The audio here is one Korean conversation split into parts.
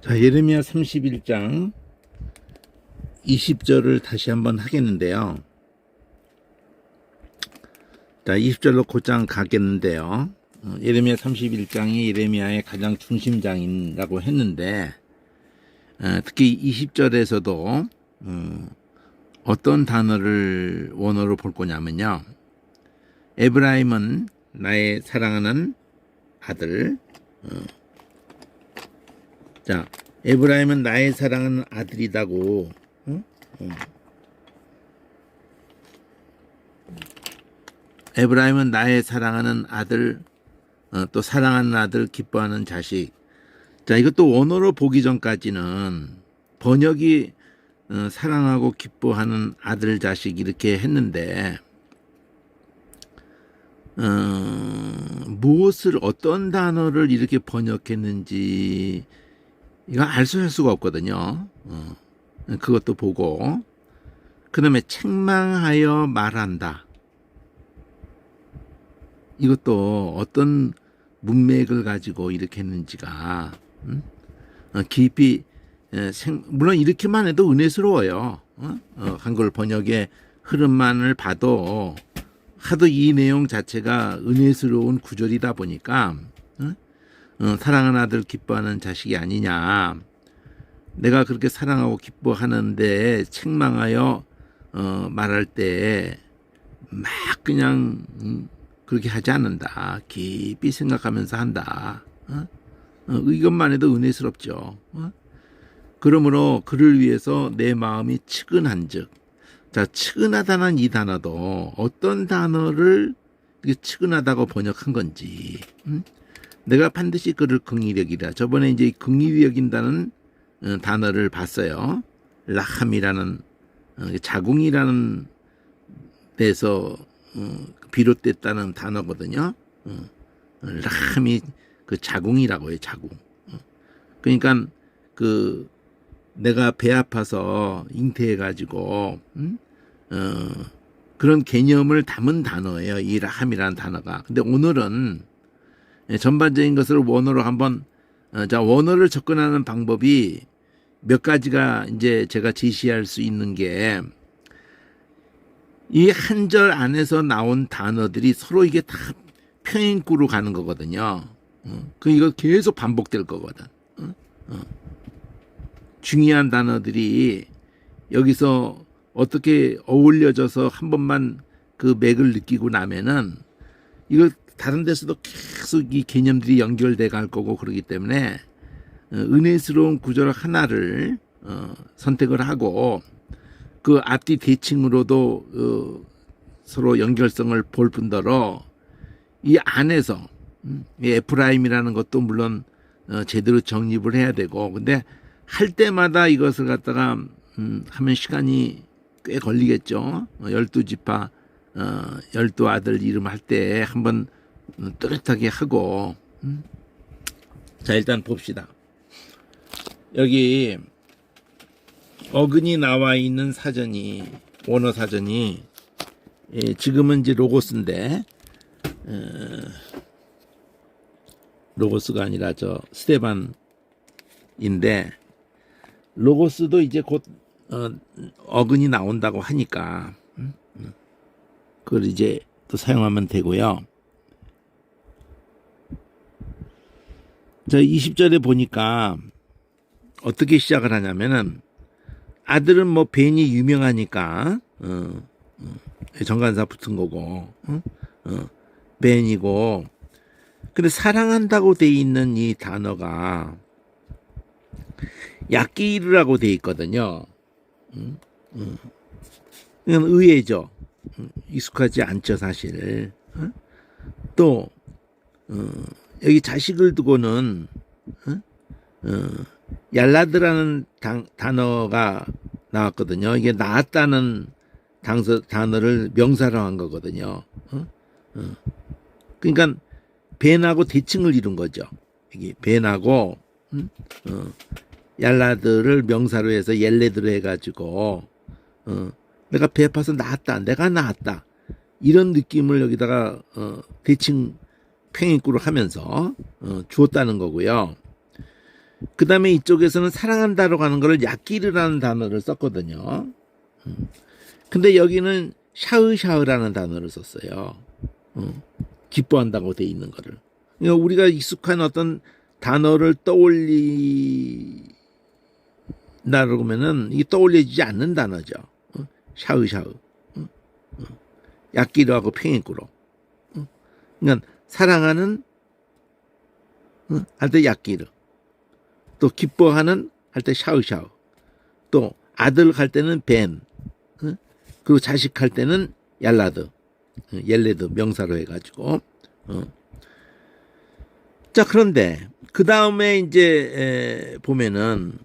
자, 예레미야 31장 20절을 다시 한번 하겠는데요. 자, 20절로 곧장 가겠는데요. 예레미야 31장이 예레미야의 가장 중심장이라고 했는데, 특히 20절에서도 어떤 단어를 원어로 볼 거냐면요. 에브라임은 나의 사랑하는 아들. 자, 에브라임은 나의 사랑하는 아들이다고. 에브라임은 나의 사랑하는 아들, 또 사랑하는 아들, 기뻐하는 자식. 자, 이것도 원어로 보기 전까지는 번역이 사랑하고 기뻐하는 아들, 자식 이렇게 했는데, 무엇을 어떤 단어를 이렇게 번역했는지 이거 알 수가 없거든요. 그것도 보고, 그 다음에 책망하여 말한다. 이것도 어떤 문맥을 가지고 이렇게 했는지가 깊이, 물론 이렇게만 해도 은혜스러워요. 한글 번역의 흐름만을 봐도 하도 이 내용 자체가 은혜스러운 구절이다 보니까 사랑하는 아들 기뻐하는 자식이 아니냐. 내가 그렇게 사랑하고 기뻐하는데 책망하여 말할 때 막 그냥 그렇게 하지 않는다. 깊이 생각하면서 한다. 이것만 해도 은혜스럽죠. 그러므로 그를 위해서 내 마음이 측은한즉. 자, 측은하다는 이 단어도 어떤 단어를 측은하다고 번역한 건지. 내가 반드시 그를 긍휼히 여기라. 저번에 이제 긍휼히 여긴다는 단어를 봤어요. 라함이라는 자궁이라는 데서 비롯됐다는 단어거든요. 라함이 그 자궁이라고 해요. 자궁. 그러니까 그 내가 배 아파서 잉태해가지고 그런 개념을 담은 단어예요. 이 라함이라는 단어가. 근데 오늘은 전반적인 것을 원어로 한번, 자, 원어를 접근하는 방법이 몇 가지가 이제 제가 제시할 수 있는 게, 이 한 절 안에서 나온 단어들이 서로 이게 다 평행구로 가는 거거든요. 이거 계속 반복될 거거든. 중요한 단어들이 여기서 어떻게 어울려져서 한 번만 그 맥을 느끼고 나면은 이거 다른 데서도 계속 이 개념들이 연결돼 갈 거고 그러기 때문에 은혜스러운 구절 하나를 선택을 하고 그 앞뒤 대칭으로도 서로 연결성을 볼 뿐더러 이 안에서 이 에프라임이라는 것도 물론 제대로 정립을 해야 되고, 근데 할 때마다 이것을 갖다가 하면 시간이 꽤 걸리겠죠. 12지파 12아들 이름 할 때 한번 뚜렷하게 하고. 자, 일단 봅시다. 여기 어근이 나와 있는 사전이, 원어 사전이, 지금은 이제 로고스인데, 로고스가 아니라 저 스테반인데, 로고스도 이제 곧 어근이 나온다고 하니까 그걸 이제 또 사용하면 되고요. 저 20절에 보니까 어떻게 시작을 하냐면은, 아들은 뭐 벤이 유명하니까 정관사 붙은 거고, 벤이고, 근데 사랑한다고 돼 있는 이 단어가 야끼르라고 돼 있거든요. 이건 의외죠. 익숙하지 않죠, 사실. 또 여기 자식을 두고는 얄라드라는 단어가 나왔거든요. 이게 낳았다는 단어를 명사로 한 거거든요. 그러니까 벤하고 대칭을 이룬 거죠. 여기 벤하고 얄라드를 명사로 해서 옐레드로 해가지고 내가 배 아파서 낳았다, 내가 낳았다, 이런 느낌을 여기다가 대칭 평행구를 하면서 주었다는 거고요. 그 다음에 이쪽에서는 사랑한다라고 하는 거를 야끼르라는 단어를 썼거든요. 근데 여기는 샤으샤으라는 단어를 썼어요. 기뻐한다고 돼 있는 거를. 그러니까 우리가 익숙한 어떤 단어를 떠올리라고 하면은 이게 떠올려지지 않는 단어죠. 샤으샤으. 야끼르하고 평행구로. 그러니까 사랑하는 할 때 야끼르. 또 기뻐하는 할 때 샤으샤우, 또 아들 할 때는 벤, 그리고 자식 할 때는 얄라드, 옐레드 명사로 해가지고. 자, 그런데 그 다음에 이제 보면은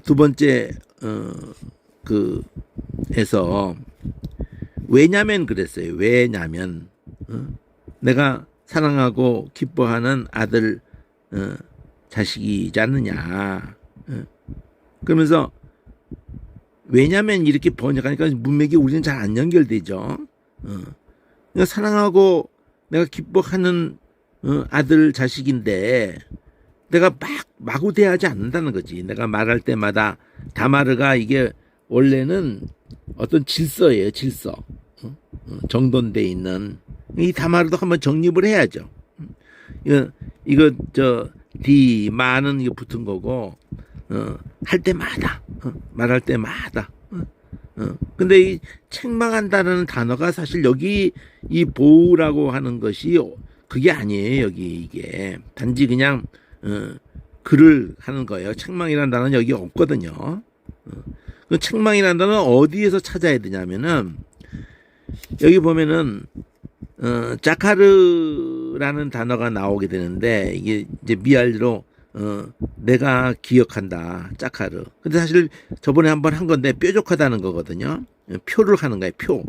두 번째 그 에서 왜냐면 그랬어요. 왜냐면 내가 사랑하고 기뻐하는 아들 자식이지 않느냐. 그러면서 왜냐면 이렇게 번역하니까 문맥이 우리는 잘 안 연결되죠. 그러니까 사랑하고 내가 기뻐하는 아들 자식인데 내가 마구 대하지 않는다는 거지. 내가 말할 때마다 다마르가 이게 원래는 어떤 질서예요. 질서. 정돈돼 있는 이 다마르도 한번 정립을 해야죠. 이거 디마는 이거 붙은 거고 할 때마다 말할 때마다 근데 이 책망한다는 단어가 사실 여기 이 보우라고 하는 것이 그게 아니에요. 여기 이게 단지 그냥 글을 하는 거예요. 책망이라는 단어는 여기 없거든요. 그 책망이라는 단어는 어디에서 찾아야 되냐면은 여기 보면은 자카르라는 단어가 나오게 되는데 이게 이제 미알로 내가 기억한다. 자카르. 근데 사실 저번에 한번 한 건데 뾰족하다는 거거든요. 표를 하는 거예요. 표.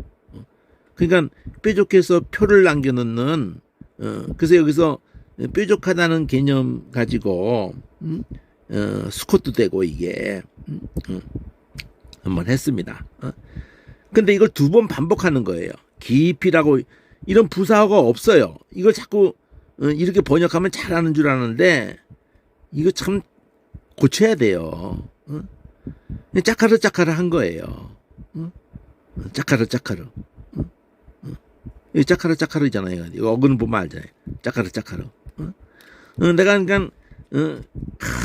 그러니까 뾰족해서 표를 남겨놓는 그래서 여기서 뾰족하다는 개념 가지고 수컷도 되고 이게 한번 했습니다. 근데 이걸 두 번 반복하는 거예요. 깊이라고 이런 부사어가 없어요. 이걸 자꾸 이렇게 번역하면 잘하는 줄 아는데 이거 참 고쳐야 돼요. 짜카르 짜카르 한 거예요. 짜카르 짜카르. 이 짜카르 짜카르잖아요. 이거 어근 보면 알잖아요. 짜카르 짜카르. 내가 그러니까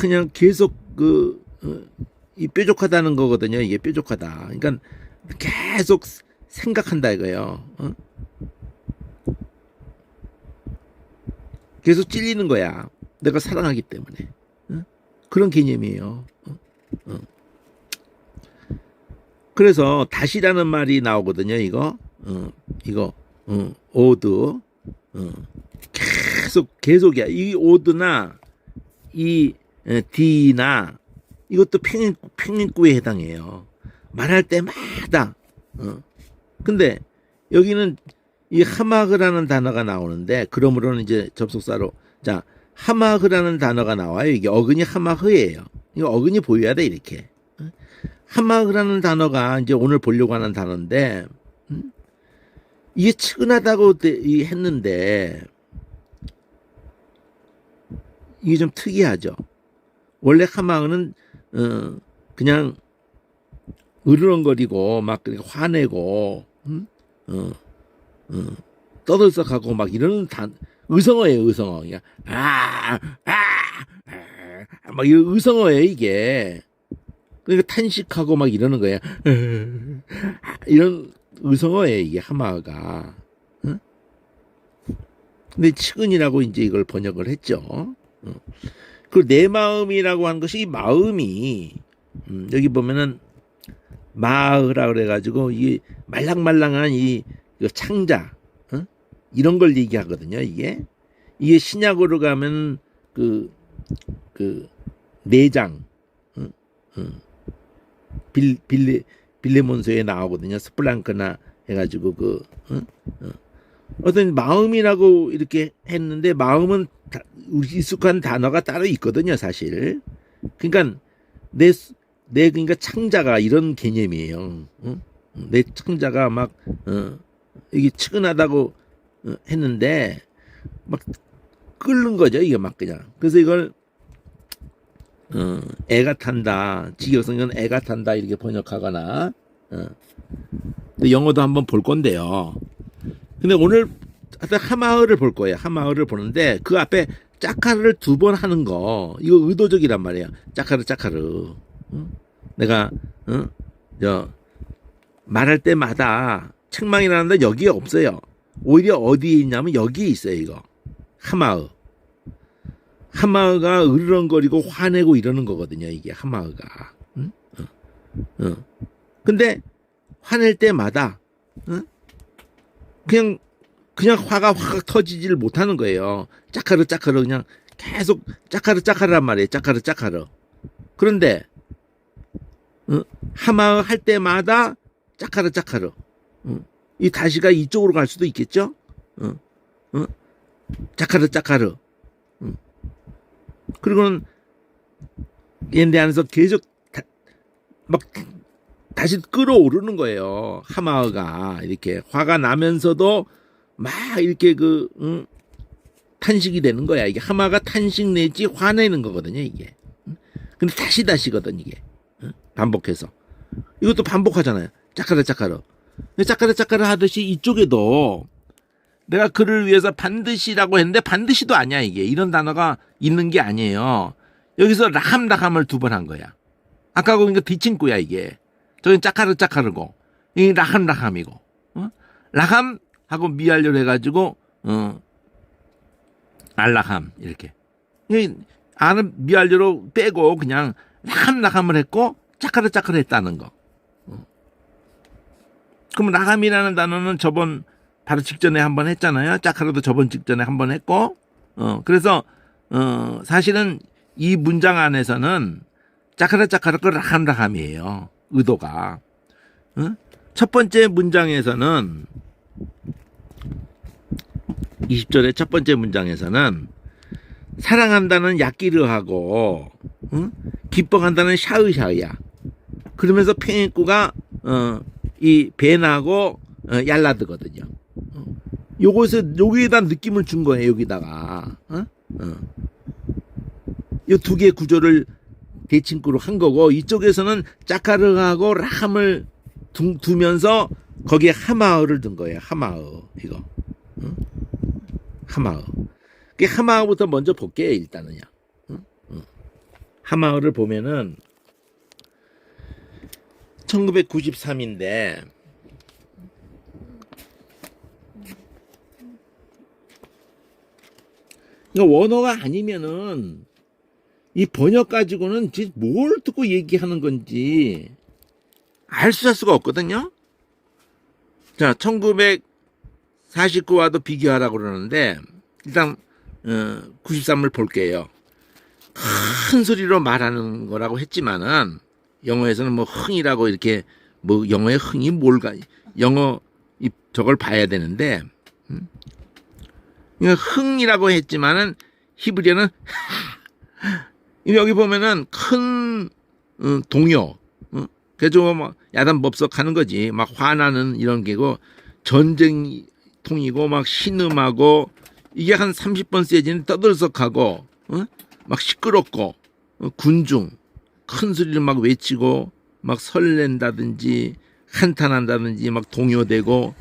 그냥 계속 이 뾰족하다는 거거든요. 이게 뾰족하다. 그러니까 계속 생각한다 이거예요. 계속 찔리는 거야. 내가 사랑하기 때문에. 그런 개념이에요. 그래서 다시라는 말이 나오거든요. 이거 오드 계속이야. 이 오드나 이 디나 이것도 평행구에 해당해요. 말할 때마다. 근데 여기는 이 하마흐라는 단어가 나오는데 그러므로는 이제 접속사로 자 하마흐라는 단어가 나와요. 이게 어근이 하마흐예요. 이거 어근이 보여야 돼 이렇게. 하마흐라는 단어가 이제 오늘 보려고 하는 단어인데 이게 측은하다고 했는데 이게 좀 특이하죠. 원래 하마흐는 그냥 으르렁거리고 막 화내고 떠들썩하고 막 이러는 의성어예요. 의성어. 그냥 막 이 의성어예요 이게. 그러니까 탄식하고 막 이러는 거예요. 이런 의성어예요 이게 하마가. 근데 측은이라고 이제 이걸 번역을 했죠. 그리고 내 마음이라고 하는 것이 이 마음이 여기 보면은 마으라 그래가지고 이 말랑말랑한 이 창자 이런 걸 얘기하거든요. 이게 신약으로 가면 그 내장 빌레몬서에 나오거든요. 스플랑크나 해가지고 어떤 마음이라고 이렇게 했는데 마음은 우리 익숙한 단어가 따로 있거든요. 사실. 그러니까 내 그러니까 창자가 이런 개념이에요. 내 창자가 막 이게 측은하다고 했는데 막 끓는 거죠. 이게 막 그냥. 그래서 이걸 애가 탄다. 직역성경은 애가 탄다 이렇게 번역하거나. 근데 영어도 한번 볼 건데요. 근데 오늘 하여튼 하마흐를 볼 거예요. 하마흐를 보는데 그 앞에 짜카르를 2번 하는 거 이거 의도적이란 말이에요. 짜카르 짜카르. 내가 저 말할 때마다 책망이라는 데 여기에 없어요. 오히려 어디에 있냐면 여기에 있어요. 이거 하마흐. 하마흐가 으르렁거리고 화내고 이러는 거거든요. 이게 하마흐가. 근데 화낼 때마다 그냥 화가 확 터지지를 못하는 거예요. 짜카르 짜카르 그냥 계속 짜카르 짜카르란 말이에요. 짜카르 짜카르. 그런데 하마흐 할 때마다 짜카르 짜카르. 이 다시가 이쪽으로 갈 수도 있겠죠. 짜카르 짜카르. 그리고는 얘네 안에서 계속 막 다시 끌어오르는 거예요. 하마흐가 이렇게 화가 나면서도 막 이렇게 탄식이 되는 거야. 이게 하마가 탄식 내지 화내는 거거든요. 이게. 근데 다시거든 이게. 반복해서. 이것도 반복하잖아요. 짜카르 짜카르. 짜카르 짜카르 하듯이 이쪽에도 내가 그를 위해서 반드시라고 했는데 반드시도 아니야 이게. 이런 단어가 있는 게 아니에요. 여기서 라함을 2번 한 거야. 아까 그러니까 뒤친구야 이게. 저긴 짜카르 짜카르고 이 라함이고. 라함하고 미알료를 해가지고 알라함 이렇게. 아는 미알료로 빼고 그냥 라함을 했고 짜카르 짜카르 했다는 거. 그럼 라함이라는 단어는 저번 바로 직전에 한번 했잖아요. 짜카르도 저번 직전에 한번 했고, 그래서 사실은 이 문장 안에서는 짜카르 짜카르가 라함이에요. 의도가. 첫 번째 문장에서는 20절의 첫 번째 문장에서는 사랑한다는 야끼르하고 기뻐한다는 샤으샤야. 그러면서 팽이꾸가 이 베나고 얄라드거든요. 여기에다 느낌을 준 거예요. 여기다가 이 2개의 구조를 대칭구로 한 거고 이쪽에서는 짜카르하고 라함을 두면서 거기에 하마흐를 둔 거예요. 하마흐 이거. 하마흐. 그 하마흐부터 먼저 볼게요. 일단은요. 하마흐를 보면은 1993인데 원어가 아니면은 이 번역 가지고는 뭘 듣고 얘기하는 건지 알 수가 없거든요. 자, 1949와도 비교하라고 그러는데 일단 93을 볼게요. 큰 소리로 말하는 거라고 했지만은 영어에서는 뭐 흥이라고 이렇게 뭐 영어의 흥이 뭘까 영어 저걸 봐야 되는데 흥이라고 했지만은 히브리어는 여기 보면은 큰 동요 그래서 막 야단법석하는 거지 막 화나는 이런 게고 전쟁통이고 막 신음하고 이게 한 30번 세지는 떠들썩하고 막 시끄럽고 군중 큰 소리를 막 외치고 막 설렌다든지 한탄한다든지 막 동요되고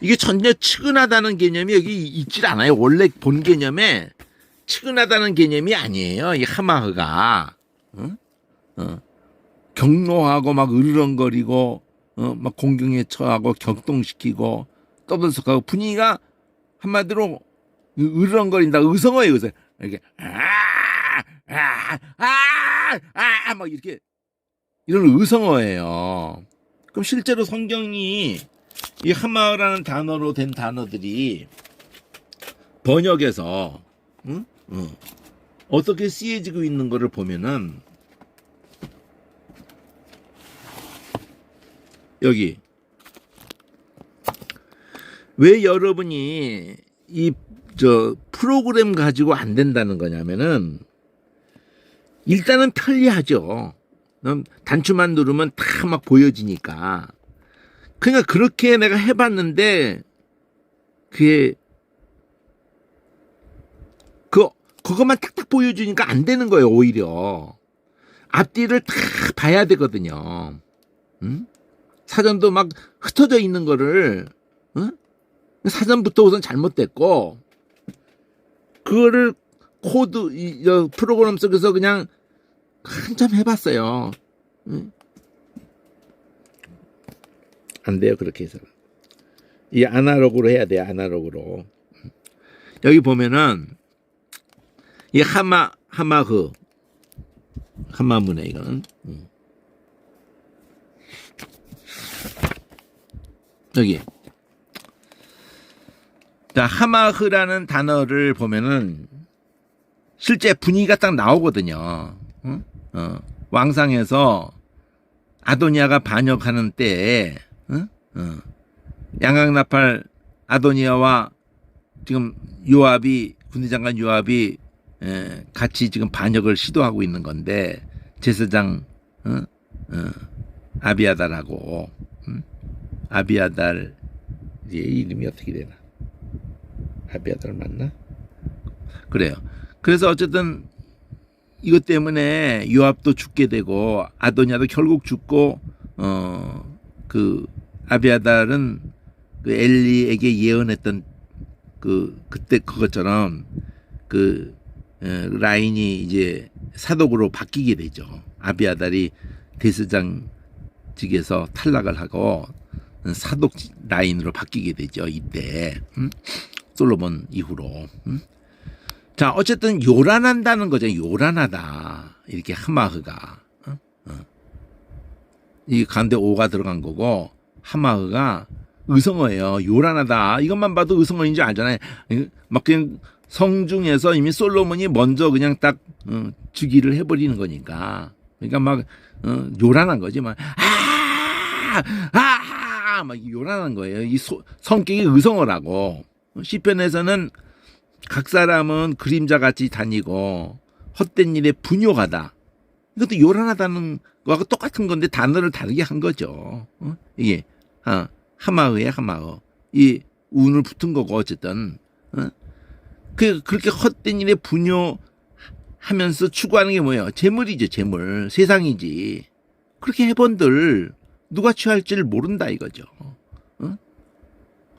이게 전혀 측은하다는 개념이 여기 있질 않아요. 원래 본 개념에 측은하다는 개념이 아니에요. 이 하마흐가 경로하고 막 으르렁거리고 막 공경에 처하고 격동시키고 떠들썩하고 분위기가 한마디로 으르렁거린다. 의성어예요. 의성. 이렇게 막 이렇게 이런 의성어예요. 그럼 실제로 성경이 이 하마흐라는 단어로 된 단어들이 번역에서 어떻게 쓰여지고 있는 거를 보면은 여기 왜 여러분이 이 프로그램 가지고 안 된다는 거냐면은 일단은 편리하죠. 단추만 누르면 다 막 보여지니까. 그러니까 그렇게 내가 해봤는데 그게 그것만 탁탁 보여주니까 안 되는 거예요. 오히려 앞뒤를 다 봐야 되거든요. 응? 사전도 막 흩어져 있는 거를, 응? 사전부터 우선 잘못됐고, 그거를 프로그램 속에서 그냥 한참 해봤어요. 응? 안 돼요, 그렇게 해서. 이 아날로그로 해야 돼요, 아날로그로. 여기 보면은, 이 하마문에 이거는. 여기. 자, 하마흐라는 단어를 보면은, 실제 분위기가 딱 나오거든요. 왕상에서 아도니아가 반역하는 때에, 양강나팔 아도니아와 지금 군대장관 요압이 같이 지금 반역을 시도하고 있는 건데, 제사장 아비아달하고, 아비아달 이름이 어떻게 되나? 아비아달 맞나? 그래요. 그래서 어쨌든 이것 때문에 요압도 죽게 되고 아도니아도 결국 죽고, 그 아비아달은 그 엘리에게 예언했던 그때 그것처럼 라인이 이제 사독으로 바뀌게 되죠. 아비아달이 대제사장직에서 탈락을 하고 사독 라인으로 바뀌게 되죠. 이때 솔로몬 이후로. 자, 어쨌든 요란한다는 거죠. 요란하다. 이렇게 하마흐가. 이 가운데 오가 들어간 거고, 하마흐가 의성어예요. 요란하다. 이것만 봐도 의성어인 줄 알잖아요. 막 그냥 성중에서 이미 솔로몬이 먼저 그냥 딱 즉위를 해버리는 거니까. 그러니까 막 요란한 거지. 막 막 요란한 거예요. 이 성격이 의성어라고. 시편에서는 각 사람은 그림자같이 다니고 헛된 일에 분욕하다. 이것도 요란하다는 거하고 똑같은 건데 단어를 다르게 한 거죠. 이게 하마흐에 하마흐. 이 운을 붙은 거고 어쨌든. 그렇게 헛된 일에 분욕하면서 추구하는 게 뭐예요? 재물이죠, 재물. 세상이지. 그렇게 해본들 누가 취할지를 모른다 이거죠.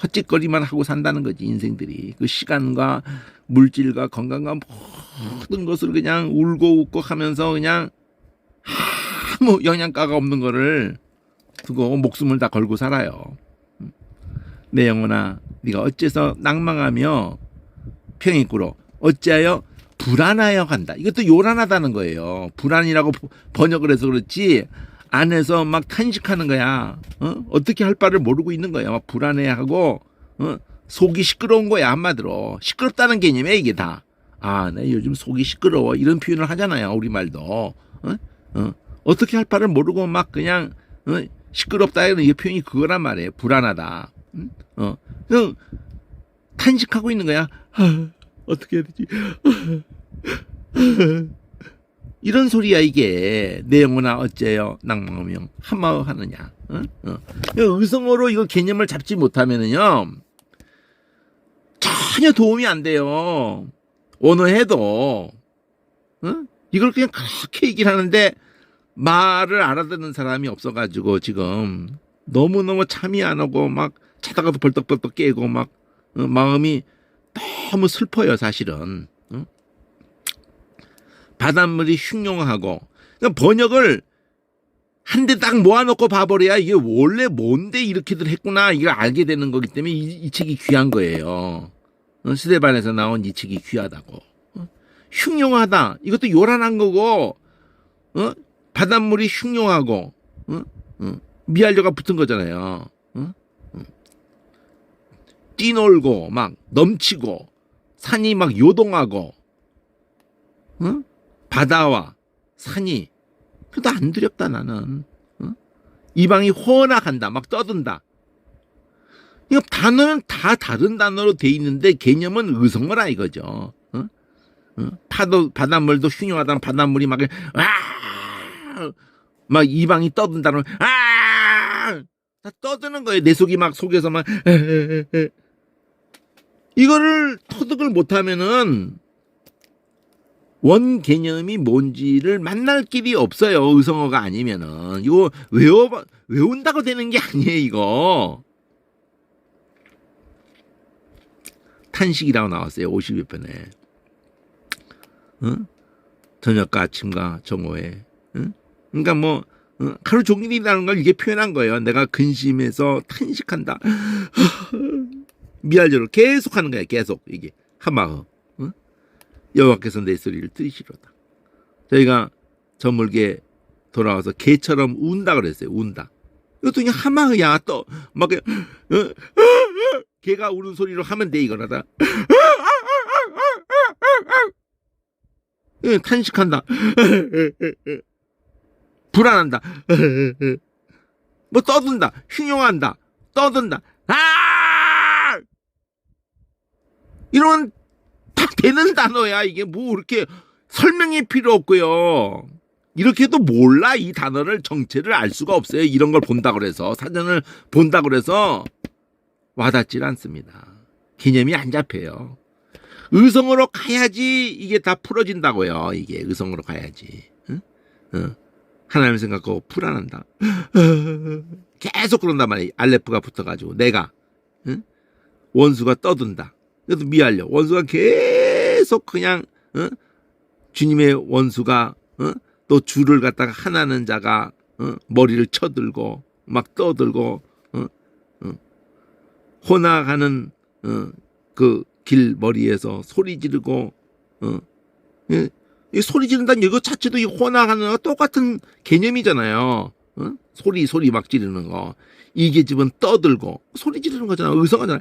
헛짓거리만 하고 산다는 거지, 인생들이. 그 시간과 물질과 건강과 모든 것을 그냥 울고 웃고 하면서 그냥 아무 영양가가 없는 거를 두고 목숨을 다 걸고 살아요. 내 영혼아, 네가 어째서 낭망하며 평이 꿇어 어찌하여 불안하여 간다. 이것도 요란하다는 거예요. 불안이라고 번역을 해서 그렇지 안에서 막 탄식하는 거야. 어떻게 할 바를 모르고 있는 거야. 막 불안해하고 속이 시끄러운 거야. 한마디로 시끄럽다는 개념이야 이게 다. 나 요즘 속이 시끄러워 이런 표현을 하잖아요. 우리말도. 어떻게 할 바를 모르고 막 그냥 시끄럽다 이런 이 표현이 그거란 말이에요. 불안하다. 탄식하고 있는 거야. 어떻게 해야 되지? 이런 소리야 이게. 내 영혼아 어째요 낭망하며 하마어 하느냐. 의성어로 이거 개념을 잡지 못하면은요 전혀 도움이 안 돼요. 언어해도 이걸 그냥 그렇게 얘기를 하는데 말을 알아듣는 사람이 없어가지고 지금 너무너무 참이 안 오고 막 자다가도 벌떡벌떡 깨고 막 마음이 너무 슬퍼요 사실은. 바닷물이 흉용하고. 그러니까 번역을 한 대 딱 모아놓고 봐버려야 이게 원래 뭔데 이렇게들 했구나 이걸 알게 되는 거기 때문에 이 책이 귀한 거예요. 스데반에서 나온 이 책이 귀하다고. 흉용하다 이것도 요란한 거고 바닷물이 흉용하고 미알려가 붙은 거잖아요. 뛰놀고 막 넘치고 산이 막 요동하고 바다와 산이 그래도 안 두렵다 나는. 이방이 호언하간다 막 떠든다. 이거 단어는 다 다른 단어로 돼 있는데 개념은 의성어라 이거죠. 바닷물도 흉흉하다는 바닷물이 막 이방이 떠든다는 다 떠드는 거예요. 내 속이 막 속에서 막 이거를 터득을 못하면은 원 개념이 뭔지를 만날 길이 없어요. 의성어가 아니면은. 이거 외운다고 되는 게 아니에요, 이거. 탄식이라고 나왔어요. 52편에. 응? 저녁과 아침과 정오에. 응? 그러니까 뭐 하루 종일이라는 걸 이게 표현한 거예요. 내가 근심해서 탄식한다. 미알절을 계속 하는 거야. 계속 이게 하마허. 응? 여호와께서 내 소리를 들으시로다. 저희가 저물게 돌아와서 개처럼 운다 그랬어요. 운다. 이것도 그냥 하마허야. 또 막 개가 우는 소리로 하면 돼 이거라다. 탄식한다. 불안한다. 뭐 떠든다. 흉용한다. 떠든다. 아! 이런 다 되는 단어야. 이게 뭐 이렇게 설명이 필요 없고요. 이렇게 해도 몰라. 이 단어를 정체를 알 수가 없어요. 이런 걸 본다 그래서 사전을 본다 그래서 와닿질 않습니다. 개념이 안 잡혀요. 의성어로 가야지 이게 다 풀어진다고요. 이게 의성어로 가야지. 응? 하나님 생각하고 불안한다. 계속 그런단 말이에요. 알레프가 붙어가지고 내가 응? 원수가 떠든다. 그래도 미알려. 원수가 계속 그냥 주님의 원수가 또 줄을 갖다가 하나는 자가 머리를 쳐들고 막 떠들고 호나가는 그 길 머리에서 소리 지르고 이 소리 지른다는 이거 자체도 이 호나가는 거와 똑같은 개념이잖아요. 소리 막 지르는 거. 이 계집은 떠들고 소리 지르는 거잖아. 의성하잖아.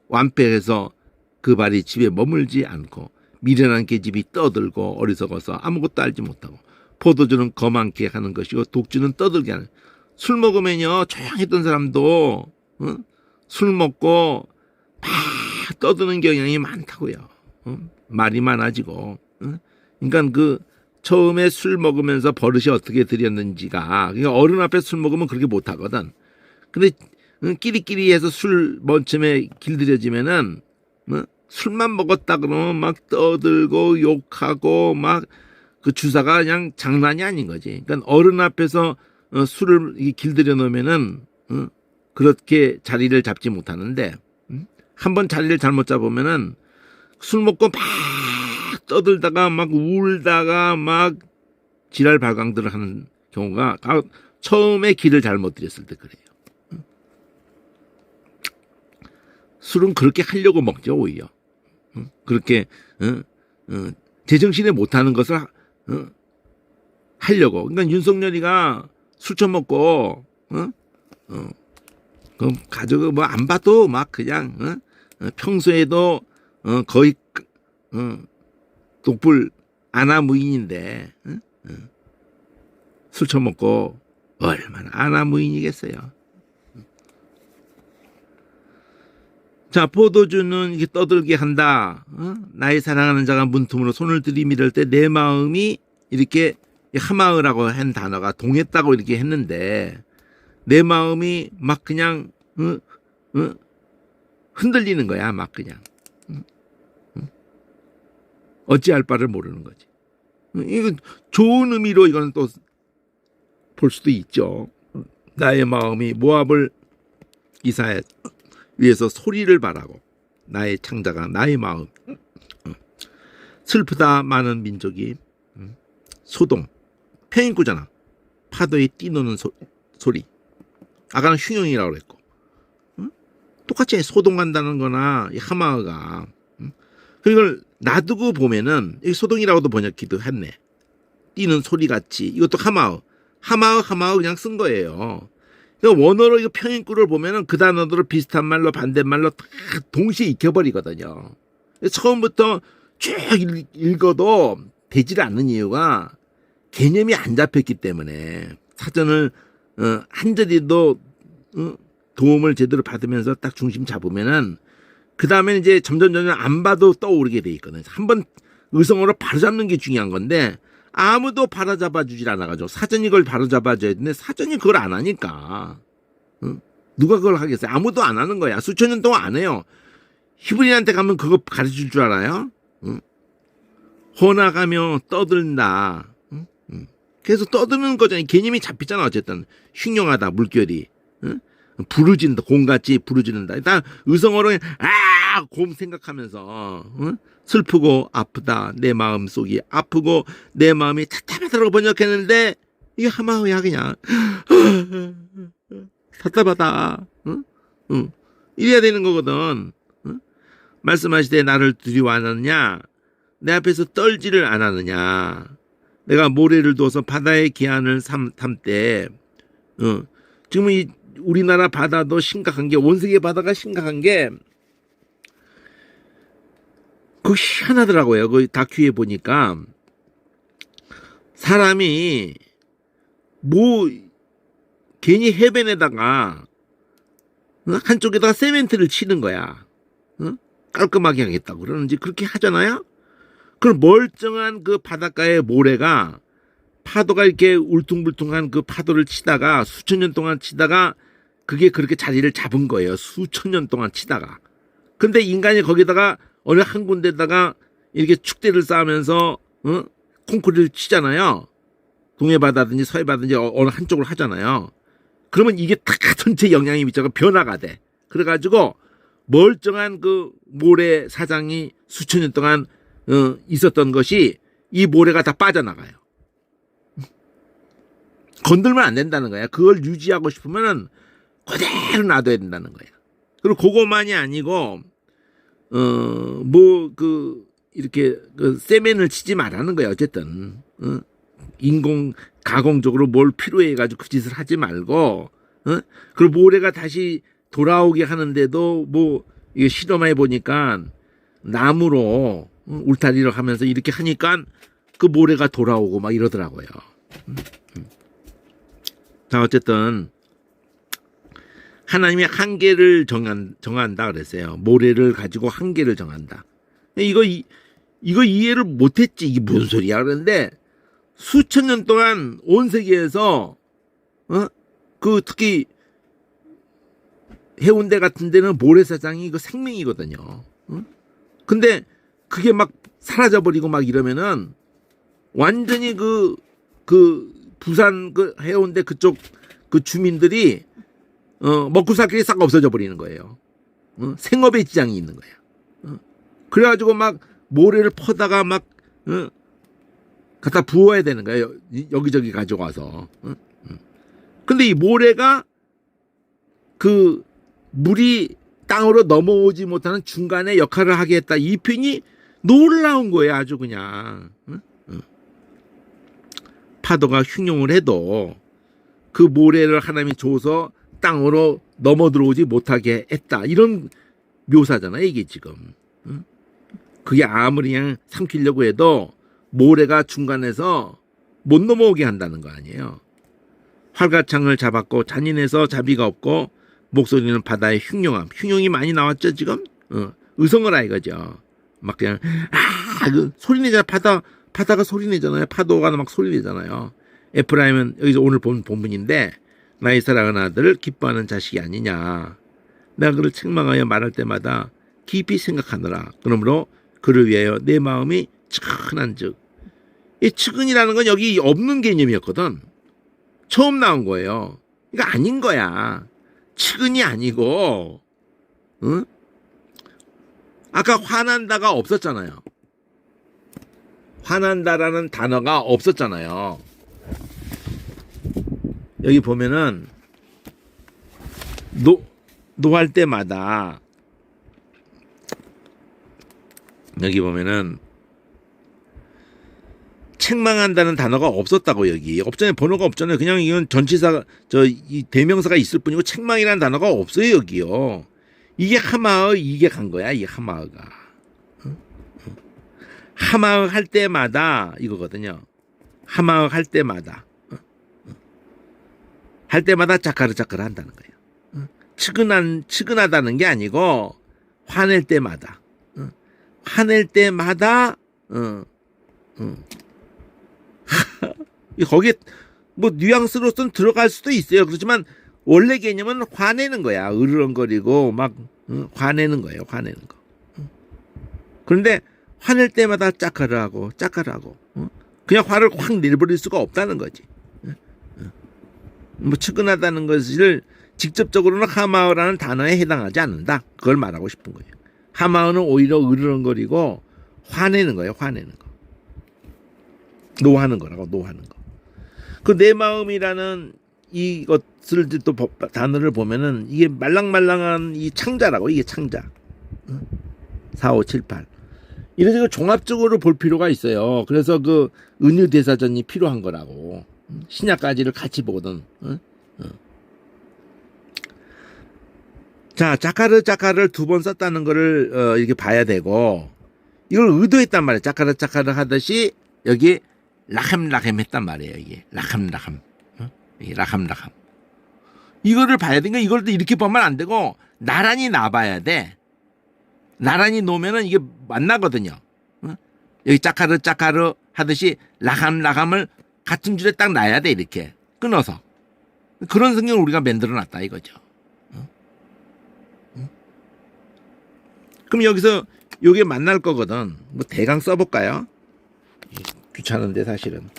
완패해서 그 발이 집에 머물지 않고 미련한 계집이 떠들고 어리석어서 아무것도 알지 못하고 포도주는 거만케 하는 것이고 독주는 떠들게 하는. 술 먹으면요 조용했던 사람도 술 먹고 막 떠드는 경향이 많다고요. 말이 많아지고. 그러니까 그 처음에 술 먹으면서 버릇이 어떻게 들였는지가 그러니까 어른 앞에 술 먹으면 그렇게 못하거든. 근데 끼리끼리 해서 술 먼쯤에 길들여지면은 술만 먹었다 그러면 막 떠들고 욕하고 막 그 주사가 그냥 장난이 아닌 거지. 그러니까 어른 앞에서 술을 길들여 놓으면은 그렇게 자리를 잡지 못하는데 한번 자리를 잘못 잡으면은 술 먹고 막 떠들다가 막 울다가 막 지랄 발광들을 하는 경우가 처음에 길을 잘못 들였을 때 그래요. 술은 그렇게 하려고 먹죠 오히려. 그렇게 제정신에 못하는 것을 하려고. 그러니까 윤석열이가 술 처먹고 그 가족을 뭐 안 봐도 막 그냥 평소에도 거의 독불 아나무인인데 술 처먹고 얼마나 아나무인이겠어요. 자, 포도주는 이렇게 떠들게 한다. 나의 사랑하는 자가 문틈으로 손을 들이밀을 때 내 마음이 이렇게 하마으라고 한 단어가 동했다고 이렇게 했는데 내 마음이 막 그냥 흔들리는 거야. 막 그냥 어찌할 바를 모르는 거지. 이거 좋은 의미로 이거는 또 볼 수도 있죠. 나의 마음이 모압을 이사해 위해서 소리를 바라고 나의 창자가 나의 마음 슬프다 많은 민족이 소동 평인구잖아. 파도에 뛰노는 소리. 아까는 흉용이라고 그랬고 똑같이 소동한다는 거나 이 하마가 그걸 놔두고 보면은 이 소동이라고도 번역기도 했네. 뛰는 소리같이 이것도 하마어 그냥 쓴 거예요. 그러니까 원어로 이거 평행구를 보면은 그 단어들을 비슷한 말로 반대말로 다 동시에 익혀버리거든요. 처음부터 쭉 읽어도 되질 않는 이유가 개념이 안 잡혔기 때문에 사전을 한 자리도 도움을 제대로 받으면서 딱 중심 잡으면은 그 다음에 이제 점점 안 봐도 떠오르게 돼 있거든요. 한번 의성어로 바로잡는 게 중요한 건데 아무도 바로잡아 주질 않아가지고 사전이 그걸 바로잡아줘야 되는데 사전이 그걸 안 하니까 누가 그걸 하겠어요? 아무도 안 하는 거야. 수천 년 동안 안 해요. 히브리한테 가면 그거 가르칠 줄 알아요? 응? 혼나가며 떠든다. 응? 응. 계속 떠드는 거잖아요. 개념이 잡히잖아. 어쨌든 흉흉하다 물결이. 응? 부르진다. 곰같이 부르짖는다. 일단 의성어로 곰 생각하면서 응? 슬프고 아프다. 내 마음 속이 아프고 내 마음이 답답하다고 번역했는데 이게 하마우야 그냥 답답하다. 응? 응. 이래야 되는 거거든. 응? 말씀하시되 나를 두려워하느냐? 내 앞에서 떨지를 않았느냐? 내가 모래를 둬서 바다의 기한을 삼때 지금 이 우리나라 바다도 심각한 게 온 세계 바다가 심각한 게 그 희한하더라고요. 그 다큐에 보니까 사람이 뭐 괜히 해변에다가 한쪽에다가 세멘트를 치는 거야. 깔끔하게 하겠다고 그러는지 그렇게 하잖아요. 그럼 멀쩡한 그 바닷가의 모래가 파도가 이렇게 울퉁불퉁한 그 파도를 치다가 수천 년 동안 치다가 그게 그렇게 자리를 잡은 거예요. 수천 년 동안 치다가. 근데 인간이 거기다가 어느 한 군데다가 이렇게 축대를 쌓으면서 콘크리트를 치잖아요. 동해바다든지 서해바다든지 어느 한쪽을 하잖아요. 그러면 이게 다 전체 영향이 미쳐서 변화가 돼. 그래가지고 멀쩡한 그 모래 사장이 수천 년 동안 있었던 것이 이 모래가 다 빠져나가요. 건들면 안 된다는 거야. 그걸 유지하고 싶으면은 그대로 놔둬야 된다는 거야. 그리고 그것만이 아니고 이렇게 세멘을 치지 말라는 거야. 어쨌든 인공 가공적으로 뭘 필요해 가지고 그 짓을 하지 말고 그리고 모래가 다시 돌아오게 하는데도 뭐 이거 실험해 보니까 나무로 울타리를 하면서 이렇게 하니까 그 모래가 돌아오고 막 이러더라고요. 자, 어쨌든 하나님이 한계를 정한다 그랬어요. 모래를 가지고 한계를 정한다. 이거 이해를 못했지. 이게 무슨 소리야? 그런데 수천 년 동안 온 세계에서 그 특히 해운대 같은 데는 모래사장이 이거 생명이거든요. 근데 그게 막 사라져버리고 막 이러면은 완전히 그 부산 그 해운대 그쪽 그 주민들이 먹고 살 길이 싹 없어져 버리는 거예요. 생업에 지장이 있는 거야. 그래가지고 막 모래를 퍼다가 막 갖다 부어야 되는 거예요. 여기저기 가져가서. 근데 이 모래가 그 물이 땅으로 넘어오지 못하는 중간에 역할을 하게 했다. 이 표현이 놀라운 거예요. 아주 그냥. 파도가 흉용을 해도 그 모래를 하나님이 줘서 땅으로 넘어 들어오지 못하게 했다. 이런 묘사잖아요. 이게 지금. 그게 아무리 그냥 삼키려고 해도 모래가 중간에서 못 넘어오게 한다는 거 아니에요. 활가창을 잡았고 잔인해서 자비가 없고 목소리는 바다의 흉용함. 흉용이 많이 나왔죠 지금. 의성어라 이거죠. 막 그냥 그 소리 내잖아. 바다가 소리 내잖아요. 파도가 막 소리 내잖아요. 에프라임은 여기서 오늘 본 본문인데 나의 사랑하는 아들을 기뻐하는 자식이 아니냐. 내가 그를 책망하여 말할 때마다 깊이 생각하느라. 그러므로 그를 위하여 내 마음이 측은한즉. 이 측은이라는 건 여기 없는 개념이었거든. 처음 나온 거예요. 이거 아닌 거야. 측은이 아니고 아까 화난다가 없었잖아요. 화난다라는 단어가 없었잖아요. 여기 보면은 노할 때마다 여기 보면은 책망한다는 단어가 없었다고. 여기 없잖아요. 번호가 없잖아요. 그냥 이건 전치사가 이 대명사가 있을 뿐이고 책망이라는 단어가 없어요. 여기요. 이게 하마의 이게 간 거야. 이 하마가 하마의 할 때마다 이거거든요. 하마의 할 때마다 할 때마다 짜카르 한다는 거예요. 측은하다는 게 아니고 화낼 때마다 화낼 때마다 거기에 뭐 뉘앙스로서는 들어갈 수도 있어요. 그렇지만 원래 개념은 화내는 거야. 으르렁거리고 막 화내는 거예요. 화내는 거. 그런데 화낼 때마다 짜카르하고 짜카르하고 그냥 화를 확 내버릴 수가 없다는 거지. 뭐 측은하다는 것을 직접적으로는 하마어라는 단어에 해당하지 않는다. 그걸 말하고 싶은 거예요. 하마어는 오히려 으르렁거리고 화내는 거예요. 화내는 거. 노하는 거라고. 노하는 거. 그 내 마음이라는 이것을 또 단어를 보면은 이게 말랑말랑한 이 창자라고. 이게 창자. 4, 5, 7, 8. 이래서 그 종합적으로 볼 필요가 있어요. 그래서 그 은유대사전이 필요한 거라고. 신약까지를 같이 보거든. 자, 짜카르를 두 번 썼다는 거를 이렇게 봐야 되고, 이걸 의도했단 말이에요. 짜카르 하듯이 여기 라함 했단 말이에요. 이게 라함. 이게 라함. 이거를 봐야 되니까 이걸 이렇게 보면 안 되고 나란히 놔봐야 돼. 나란히 놓으면은 이게 만나거든요. 여기 짜카르 하듯이 라함을 같은 줄에 딱 놔야 돼. 이렇게 끊어서. 그런 성경을 우리가 만들어 놨다 이거죠. 그럼 여기서 요게 만날 거거든. 뭐 대강 써볼까요? 귀찮은데 사실은.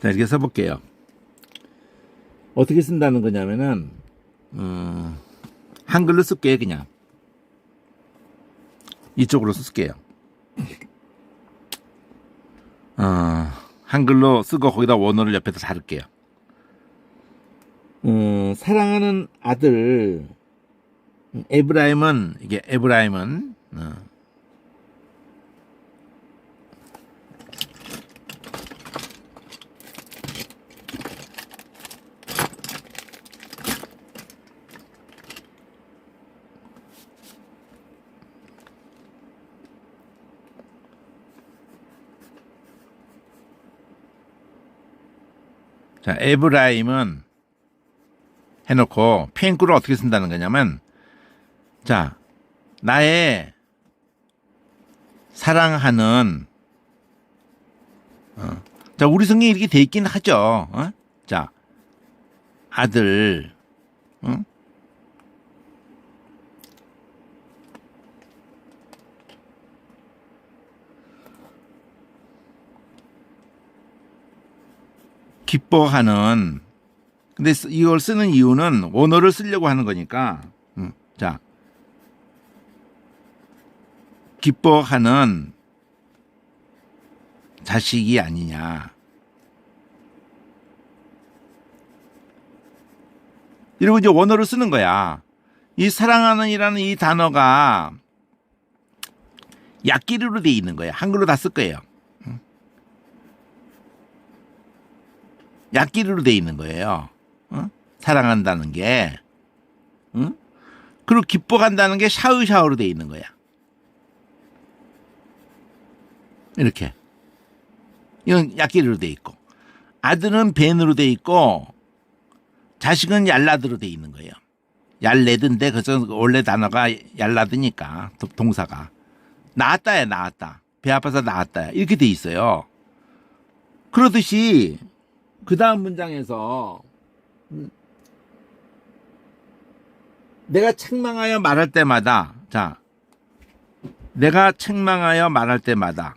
자, 이렇게 써볼게요. 어떻게 쓴다는 거냐면은, 한글로 쓸게요, 그냥. 이쪽으로 쓸게요. 한글로 쓰고 거기다 원어를 옆에다 다룰게요. 사랑하는 아들, 에브라임은, 자, 에브라임은 해놓고 페인구를 어떻게 쓴다는 거냐면, 자, 나의 사랑하는, 자, 우리 성경에 이렇게 돼 있긴 하죠. 자, 아들, 기뻐하는. 근데 이걸 쓰는 이유는 원어를 쓰려고 하는 거니까. 자, 기뻐하는 자식이 아니냐. 이러고 이제 원어를 쓰는 거야. 이 사랑하는이라는 이 단어가 약기류로 돼 있는 거야. 한글로 다 쓸 거예요. 약기류로 돼 있는 거예요. 사랑한다는 게. 그리고 기뻐한다는 게 샤우샤우로 돼 있는 거야. 이렇게. 이건 약기류로 돼 있고. 아들은 벤으로 돼 있고, 자식은 얄라드로 돼 있는 거예요. 얄레드인데, 그래서 원래 단어가 얄라드니까, 동사가. 낳았다야, 낳았다. 배 아파서 낳았다야. 이렇게 돼 있어요. 그러듯이, 그 다음 문장에서 내가 책망하여 말할 때마다, 자, 내가 책망하여 말할 때마다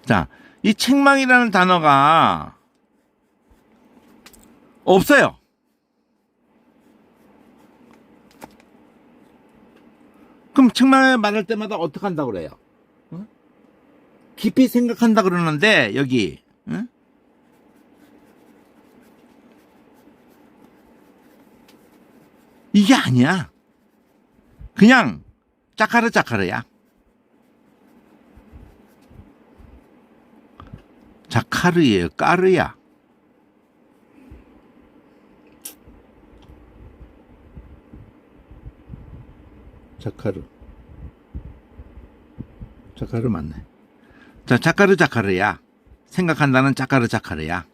자, 이 책망이라는 단어가 없어요. 그럼 책망을 말할 때마다 어떻게 한다고 그래요? 깊이 생각한다 그러는데 여기 이게 아니야. 그냥 짜카르야. 자카르예요. 까르야. 자카르 맞네. 자, 자카르야. 생각한다는 자카르야.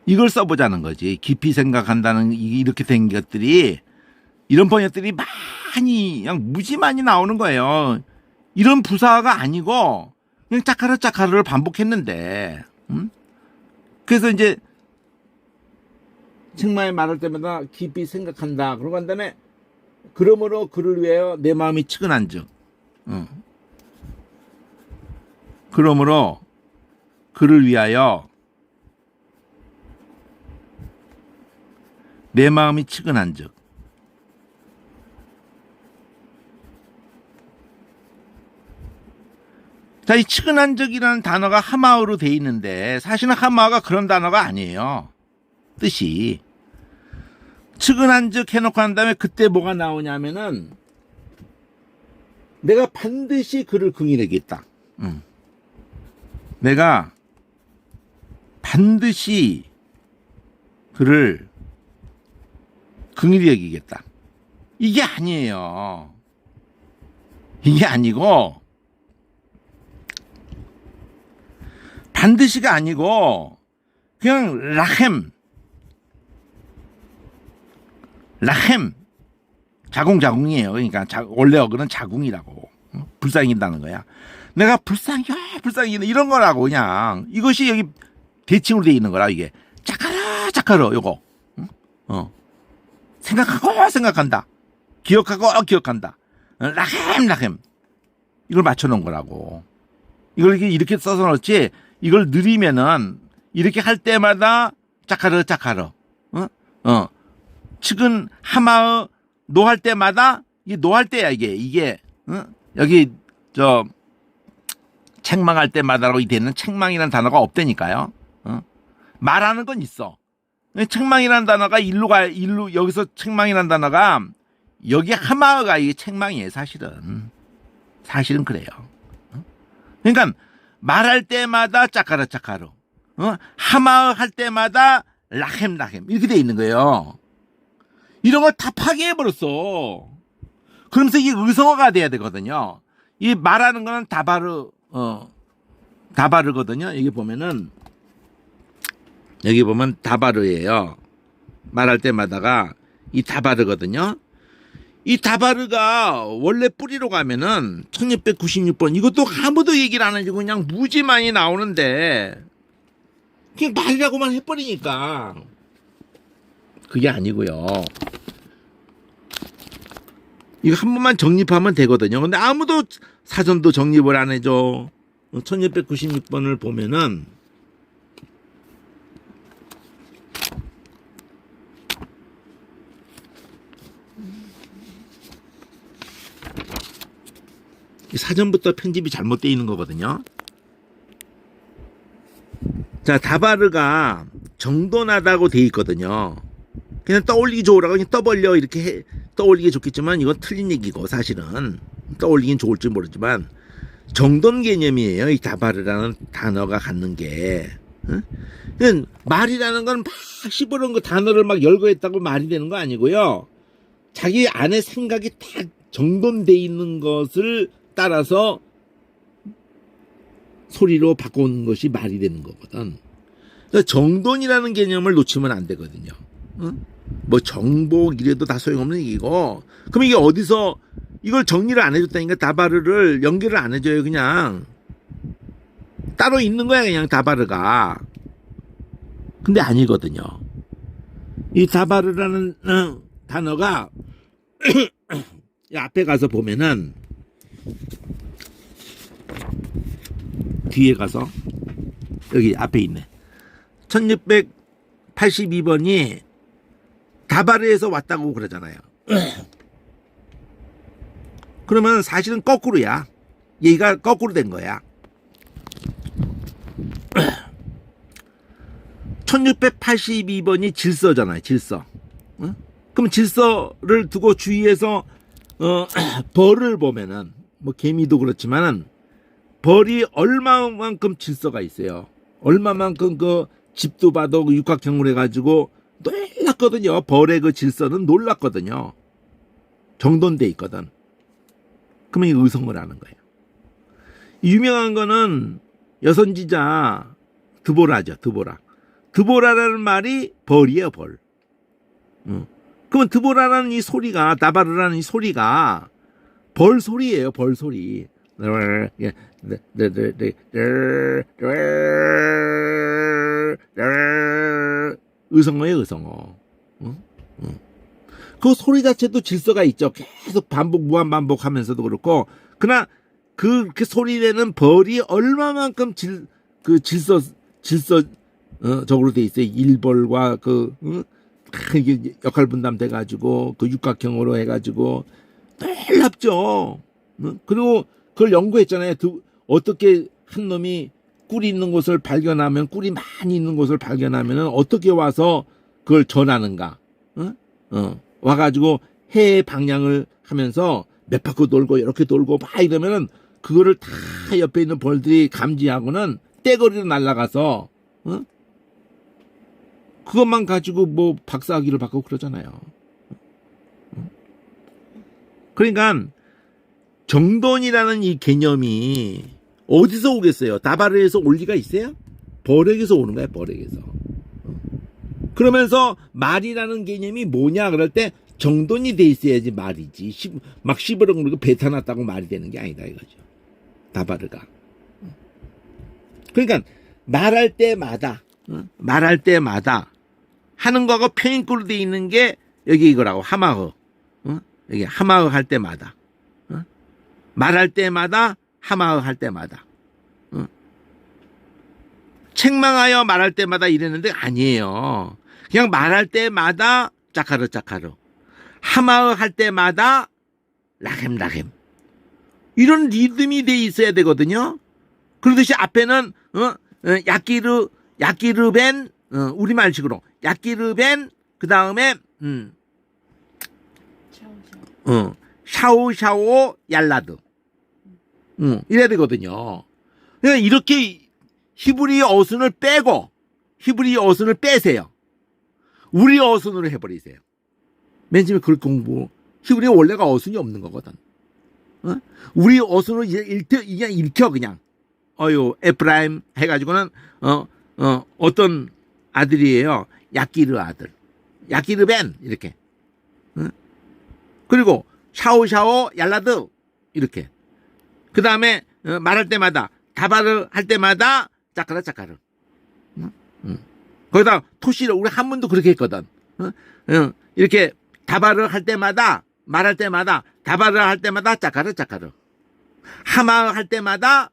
이걸 써보자는 거지. 깊이 생각한다는 이렇게 된 것들이, 이런 번역들이 많이 그냥 무지 많이 나오는 거예요. 이런 부사가 아니고 그냥 짜카르를 반복했는데, 그래서 이제 책마에 말할 때마다 깊이 생각한다. 그러고 한 다음에 그러므로 그를 위하여 내 마음이 측은한즉, 그러므로 그를 위하여 내 마음이 측은한즉. 자, 이 측은한적이라는 단어가 하마어로 돼 있는데 사실은 하마어가 그런 단어가 아니에요. 뜻이. 측은한적 해놓고 난 다음에 그때 뭐가 나오냐면은 내가 반드시 그를 긍휼히 여기겠다. 내가 반드시 그를 긍휼히 여기겠다. 이게 아니에요. 이게 아니고, 반드시가 아니고 그냥 라헴 자궁이에요. 그러니까 원래 어근은 자궁이라고. 불쌍히 인다는 거야. 내가 불쌍히 이런 거라고. 그냥 이것이 여기 대칭으로 돼 있는 거라. 이게 짜카르 요거. 생각한다. 기억한다. 라헴 이걸 맞춰놓은 거라고. 이걸 이렇게 써서 넣지. 이걸 느리면은 이렇게 할 때마다 짜카르 측은 하마의 노할 때마다 이게 노할 때야. 이게 여기 저 책망할 때마다라고 되는 책망이라는 단어가 없다니까요. 말하는 건 있어. 책망이라는 단어가 일로 여기서 책망이라는 단어가 여기 하마가 이게 책망이에요. 사실은 그래요. 그러니까 말할 때마다 짜카르 하마 할 때마다 라헴 이렇게 돼 있는 거예요. 이런 걸 다 파괴해버렸어. 그러면서 이게 의성어가 돼야 되거든요. 이 말하는 거는 다바르거든요. 여기 보면 다바르예요. 말할 때마다가 이 다바르거든요. 이 다바르가 원래 뿌리로 가면은 1696번, 이것도 아무도 얘기를 안 해주고 그냥 무지 많이 나오는데 그냥 말이라고만 해버리니까 그게 아니고요. 이거 한 번만 정립하면 되거든요. 근데 아무도 사전도 정립을 안 해줘. 1696번을 보면은 사전부터 편집이 잘못되어 있는 거거든요. 자, 다바르가 정돈하다고 돼 있거든요. 그냥 떠올리기 좋으라고 그냥 떠벌려 이렇게 떠올리기 좋겠지만 이건 틀린 얘기고, 사실은 떠올리긴 좋을지 모르지만 정돈 개념이에요. 이 다바르라는 단어가 갖는 게. 말이라는 건 막 씹어놓은 거 단어를 막 열거했다고 말이 되는 거 아니고요. 자기 안에 생각이 다 정돈돼 있는 것을 따라서 소리로 바꾸는 것이 말이 되는 거거든. 그러니까 정돈이라는 개념을 놓치면 안 되거든요. 뭐 정복 이래도 다 소용없는 얘기고. 그럼 이게 어디서 이걸 정리를 안 해줬다니까. 다바르를 연결을 안 해줘요. 그냥 따로 있는 거야, 그냥 다바르가. 근데 아니거든요. 이 다바르라는 단어가 앞에 가서 보면은, 뒤에 가서 여기 앞에 있네. 1682번이 다바르에서 왔다고 그러잖아요. 그러면 사실은 거꾸로야. 얘가 거꾸로 된 거야. 1682번이 질서잖아요. 질서. 그럼 질서를 두고 주위에서 벌을 보면은 뭐 개미도 그렇지만은 벌이 얼마만큼 질서가 있어요. 얼마만큼 그 집도 봐도 육각형으로 해가지고 놀랐거든요. 벌의 그 질서는 놀랐거든요. 정돈돼 있거든. 그러면 이 의성을 하는 거예요. 유명한 거는 여선지자 드보라죠. 드보라. 드보라라는 말이 벌이에요. 벌. 그러면 드보라라는 이 소리가, 다바르라는 이 소리가 벌 소리예요. 벌 소리. 의성어예요. 의성어. 그 소리 자체도 질서가 있죠. 계속 반복, 무한 반복하면서도 그렇고, 그러나 그 소리 내는 벌이 얼마만큼 질서적으로 돼 있어요. 일벌과 이게 역할 분담돼 가지고 그 육각형으로 해가지고 놀랍죠. 그리고 그걸 연구했잖아요. 어떻게 한 놈이 꿀이 있는 곳을 발견하면, 꿀이 많이 있는 곳을 발견하면은 어떻게 와서 그걸 전하는가. 와가지고 해의 방향을 하면서 몇 바퀴 돌고 이렇게 돌고 막 이러면은 그거를 다 옆에 있는 벌들이 감지하고는 떼거리로 날아가서 그것만 가지고 뭐 박사학위를 받고 그러잖아요. 그러니까 정돈이라는 이 개념이 어디서 오겠어요? 다바르에서 올 리가 있어요? 벌에게서 오는 거야. 벌에게서. 그러면서 말이라는 개념이 뭐냐 그럴 때 정돈이 돼 있어야지 말이지. 막 씹으려고 그러고 배타 났다고 말이 되는 게 아니다 이거죠. 다바르가. 그러니까 말할 때마다 하는 거하고 평행구로 돼 있는 게 여기 이거라고. 하마흐. 여기 하마흐 할 때마다. 말할 때마다, 하마흐 할 때마다. 책망하여 말할 때마다 이랬는데 아니에요. 그냥 말할 때마다 짜카르 짜카르. 하마흐 할 때마다 라헴 라헴. 이런 리듬이 돼 있어야 되거든요. 그러듯이 앞에는 야끼르벤 우리말식으로 야끼르벤 그다음에 샤오샤오 얄라드. 이래야 되거든요. 그러니까 이렇게 히브리 어순을 빼고 히브리 어순을 빼세요. 우리 어순으로 해버리세요. 맨 처음에 그걸 공부. 히브리 원래가 어순이 없는 거거든. 우리 어순으로 그냥 읽혀 그냥. 에프라임 해가지고는 어떤 아들이에요. 야끼르 아들. 야끼르벤 이렇게. 그리고 샤오샤오 얄라드 이렇게. 그 다음에 말할 때마다 다바르 할 때마다 짜카르 짜카르. 거기다 토시를 우리 한문도 그렇게 했거든. 이렇게 다바르 할 때마다 말할 때마다 다바르 할 때마다 짜카르 짜카르. 하마 할 때마다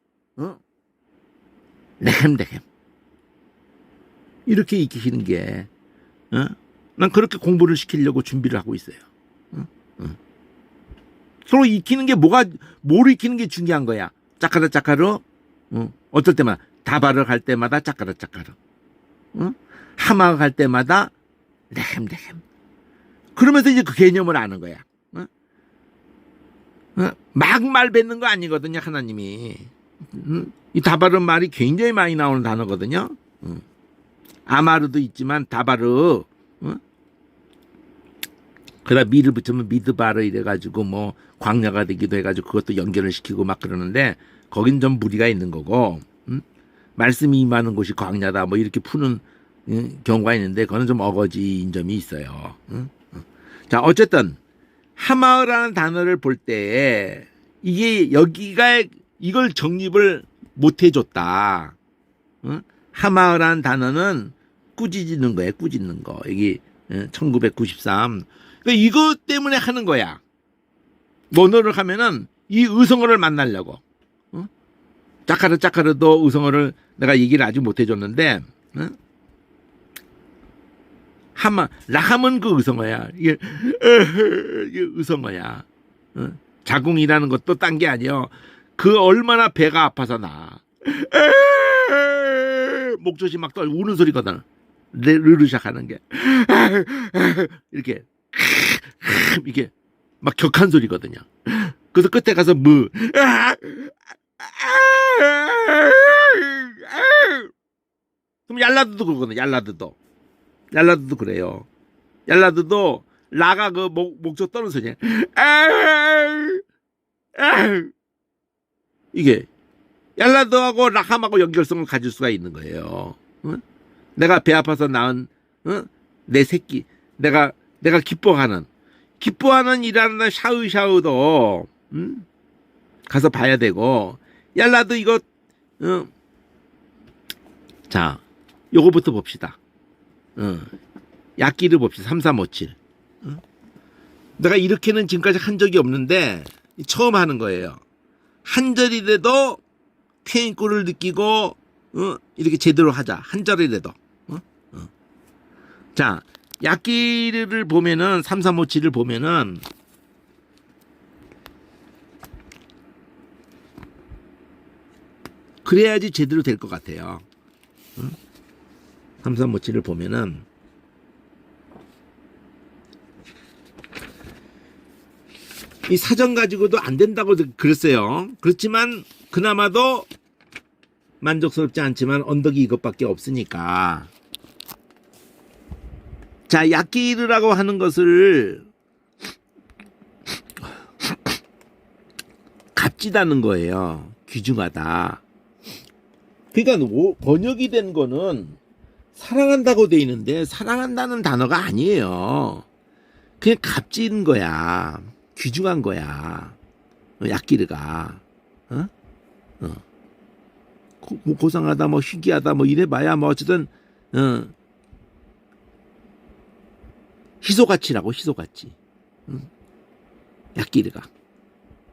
네헴 네헴. 이렇게 익히는 게 난 그렇게 공부를 시키려고 준비를 하고 있어요. 서로 익히는 게 뭘 익히는 게 중요한 거야. 짜카르 짜카르. 어떨 때마다 다바르 할 때마다 짜카르 짜카르. 하마 할 때마다 네헴 네헴. 그러면서 이제 그 개념을 아는 거야. 막 말 뱉는 거 아니거든요. 하나님이. 이 다바르 말이 굉장히 많이 나오는 단어거든요. 아마르도 있지만 다바르. 그러다 미를 붙이면 미드바르 이래가지고 뭐 광야가 되기도 해가지고 그것도 연결을 시키고 막 그러는데 거긴 좀 무리가 있는 거고 말씀이 임하는 곳이 광야다 뭐 이렇게 푸는 경우가 있는데 그거는 좀 어거지인 점이 있어요. 자 어쨌든 하마흐라는 단어를 볼 때 이게 여기가 이걸 정립을 못 해줬다. 하마흐라는 단어는 꾸짖는 거예요. 꾸짖는 거. 여기 1993. 그러니까 이것 때문에 하는 거야. 원어를 하면은 이 의성어를 만나려고. 짜카르 짜카르도 의성어를 내가 얘기를 아직 못 해줬는데 라함은 그 의성어야. 이게 의성어야. 자궁이라는 것도 딴 게 아니에요. 그 얼마나 배가 아파서 나. 목젖이 막 우는 소리거든. 르르샥 하는 게. 이렇게 이게 막 격한 소리거든요. 그래서 끝에 가서 무. 그럼 얄라드도 그러거든요. 얄라드도 그래요. 얄라드도 라가 그 목젖 떠는 소리야. 이게 얄라드하고 라함하고 연결성을 가질 수가 있는 거예요. 응? 내가 배 아파서 낳은 내 새끼, 내가 기뻐하는 일하는 샤우샤우도 가서 봐야 되고, 얄라드 이거 자, 요거부터 봅시다. 약기를 봅시다. 3357. 내가 이렇게는 지금까지 한 적이 없는데 처음 하는 거예요. 한 절이라도 쾌인꼴을 느끼고 이렇게 제대로 하자. 한 절이라도. 자, 약기를 보면은 3357을 보면은 그래야지 제대로 될 것 같아요. 3357을 보면은 이 사정 가지고도 안 된다고 그랬어요. 그렇지만 그나마도 만족스럽지 않지만 언덕이 이것밖에 없으니까. 자, 약기르라고 하는 것을 값지다는 거예요. 귀중하다. 그러니까 번역이 된 거는 사랑한다고 돼 있는데 사랑한다는 단어가 아니에요. 그냥 값진 거야. 귀중한 거야. 약기르가. 뭐 고상하다, 뭐 희귀하다, 뭐 이래봐야 뭐 어쨌든 희소가치라고, 희소가치. 약기르가.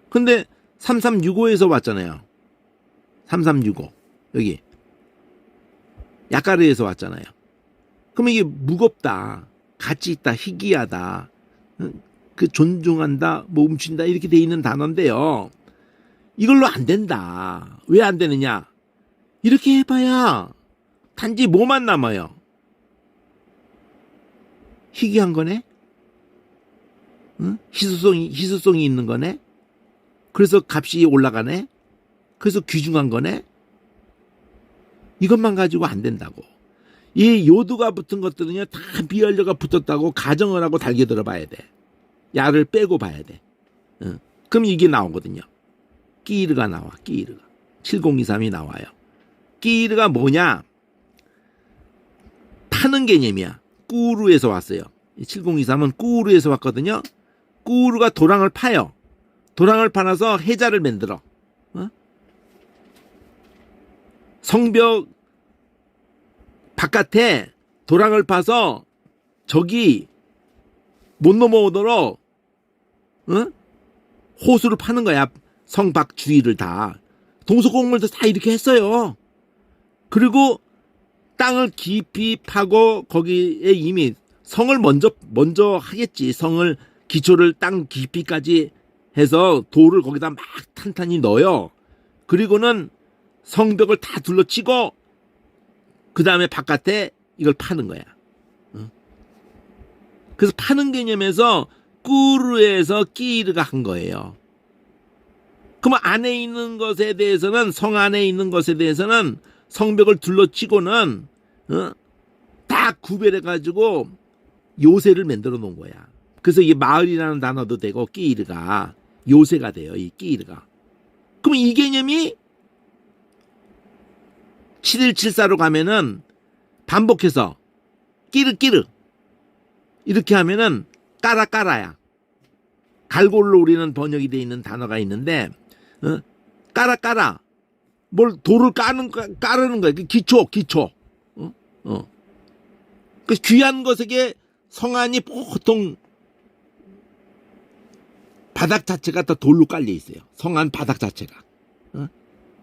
근데 3365에서 왔잖아요. 3365 여기 약가르에서 왔잖아요. 그러면 이게 무겁다, 가치 있다, 희귀하다, 그 존중한다, 뭐 훔친다 이렇게 돼 있는 단어인데요. 이걸로 안 된다. 왜 안 되느냐? 이렇게 해봐야 단지 뭐만 남아요? 희귀한 거네? 응? 희소성이 있는 거네? 그래서 값이 올라가네? 그래서 귀중한 거네? 이것만 가지고 안 된다고. 이 요두가 붙은 것들은요, 다 비연료가 붙었다고 가정을 하고 달겨들어 봐야 돼. 야를 빼고 봐야 돼. 그럼 이게 나오거든요. 끼르가 나와, 끼르가. 7023이 나와요. 끼르가 뭐냐? 파는 개념이야. 꾸루에서 왔어요. 7023은 꾸루에서 왔거든요. 꾸루가 도랑을 파요. 도랑을 파놔서 해자를 만들어. 성벽 바깥에 도랑을 파서 적이 못 넘어오도록 호수를 파는 거야. 성 밖 주위를 다. 동서고금을도 다 이렇게 했어요. 그리고 땅을 깊이 파고 거기에 이미 성을 먼저 하겠지. 성을 기초를 땅 깊이까지 해서 돌을 거기다 막 탄탄히 넣어요. 그리고는 성벽을 다 둘러치고 그 다음에 바깥에 이걸 파는 거야. 그래서 파는 개념에서 꾸르에서 끼르가 한 거예요. 그러면 안에 있는 것에 대해서는, 성 안에 있는 것에 대해서는 성벽을 둘러치고는 다 구별해가지고 요새를 만들어 놓은 거야. 그래서 이게 마을이라는 단어도 되고 끼르가 요새가 돼요. 이 끼르가. 그럼 이 개념이 7174로 가면은 반복해서 끼르 이렇게 하면은 까라야. 갈골로 우리는 번역이 되어 있는 단어가 있는데 까라 뭘 돌을 까르는 거야. 기초. 그 귀한 것에게 성안이 보통 바닥 자체가 다 돌로 깔려 있어요. 성안 바닥 자체가.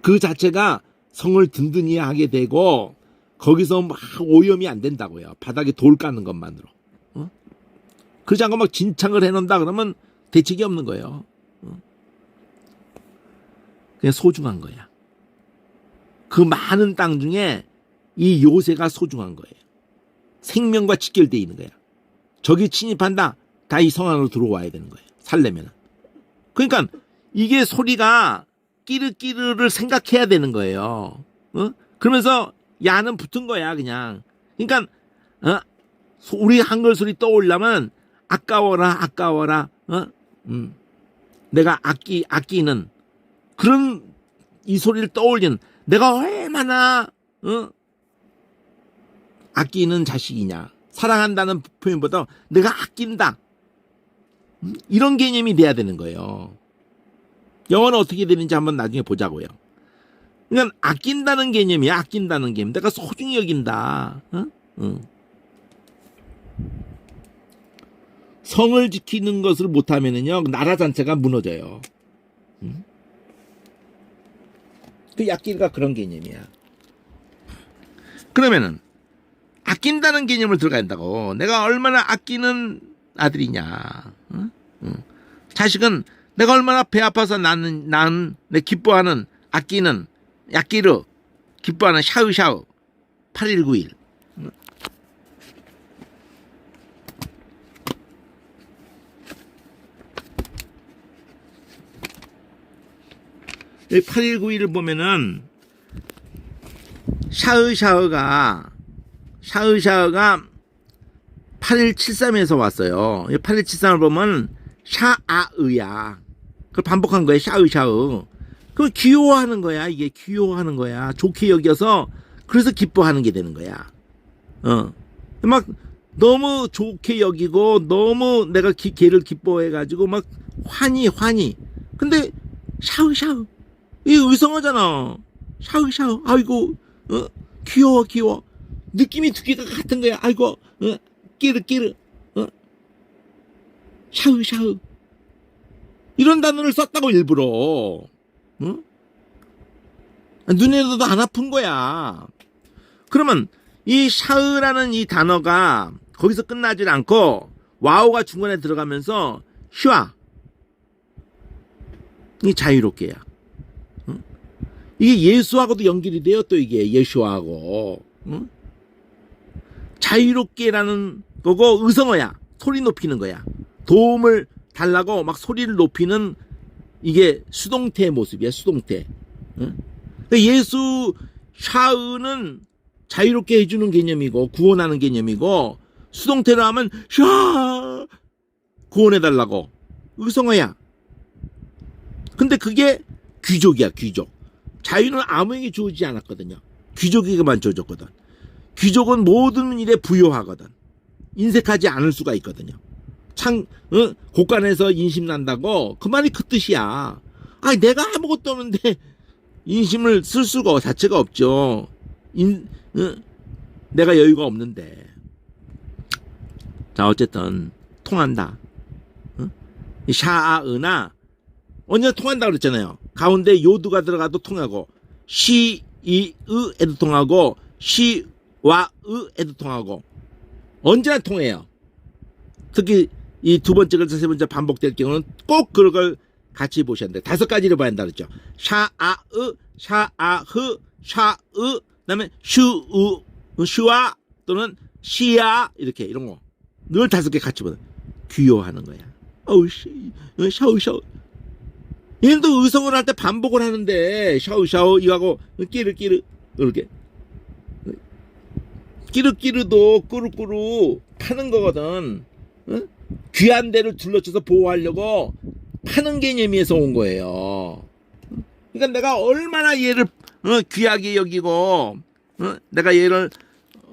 그 자체가 성을 든든히 하게 되고 거기서 막 오염이 안 된다고요. 바닥에 돌 까는 것만으로. 그러지 않고 막 진창을 해놓는다 그러면 대책이 없는 거예요. 그냥 소중한 거야. 그 많은 땅 중에 이 요새가 소중한 거예요. 생명과 직결되어 있는 거야. 적이 침입한다. 다 이 성 안으로 들어와야 되는 거예요. 살려면은. 그러니까 이게 소리가 끼르끼르를 생각해야 되는 거예요. 그러면서 야는 붙은 거야 그냥. 그러니까 우리 한글 소리 떠올려면 아까워라 아까워라. 내가 아끼는 그런 이 소리를 떠올리는 내가 얼마나 아끼는 자식이냐. 사랑한다는 표현보다 내가 아낀다. 이런 개념이 돼야 되는 거예요. 영어는 어떻게 되는지 한번 나중에 보자고요. 그러니까 아낀다는 개념이야. 아낀다는 개념. 내가 소중히 여긴다. 성을 지키는 것을 못하면은요 나라 전체가 무너져요. 그 약기가 그런 개념이야. 그러면은 아낀다는 개념을 들어가야 된다고. 내가 얼마나 아끼는 아들이냐. 자식은 내가 얼마나 배 아파서 낳은 내 기뻐하는 아끼는 약기르 기뻐하는 샤우샤우 8191. 여기 8191을 보면은 샤우샤우가 8173에서 왔어요. 8173을 보면 샤아으야. 그걸 반복한 거예요. 샤우샤우. 그걸 귀여워하는 거야. 이게 귀여워하는 거야. 좋게 여겨서 그래서 기뻐하는 게 되는 거야. 막 너무 좋게 여기고 너무 내가 걔를 기뻐해가지고 막 환희. 근데 샤우샤우. 이게 의성어잖아. 샤우샤우. 아이고 귀여워. 느낌이 두 개가 같은 거야. 아이고 끼르 샤우샤우. 이런 단어를 썼다고 일부러. 눈에도 안 아픈 거야. 그러면 이 샤으라는 이 단어가 거기서 끝나질 않고 와우가 중간에 들어가면서 슈아. 이 자유롭게야. 이게 예수하고도 연결이 돼요. 또 이게 예수하고. 자유롭게라는 거고 의성어야. 소리 높이는 거야. 도움을 달라고 막 소리를 높이는 이게 수동태의 모습이야. 수동태. 예수 샤으는 자유롭게 해주는 개념이고 구원하는 개념이고 수동태로 하면 샤 구원해달라고 의성어야. 근데 그게 귀족이야. 귀족. 자유는 아무에게 주어지지 않았거든요. 귀족에게만 주어졌거든. 귀족은 모든 일에 부요하거든. 인색하지 않을 수가 있거든요. 곳간에서 인심 난다고 그 말이 그 뜻이야. 아니 내가 아무것도 없는데 인심을 쓸 수가 자체가 없죠. 내가 여유가 없는데. 자 어쨌든 통한다. 샤아으나 언제나 통한다 그랬잖아요. 가운데 요두가 들어가도 통하고 시이으에도 통하고 시와으에도 통하고 언제나 통해요. 특히 이 두 번째 글자 세 번째 반복될 경우는 꼭 그걸 같이 보셔야 돼요. 5가지를 봐야 한다 그랬죠. 샤아으 샤아흐 샤으 그다음에 슈아 또는 시야 이렇게 이런 거 늘 5개 같이 보는 귀여워하는 거야. 샤우샤우. 얘도 의성을 할 때 반복을 하는데 샤우샤우 이거하고 끼르 이렇게 끼르도 꾸루꾸루 파는 거거든. 귀한 데를 둘러쳐서 보호하려고 파는 개념에서 온 거예요. 그러니까 내가 얼마나 얘를 귀하게 여기고 내가 얘를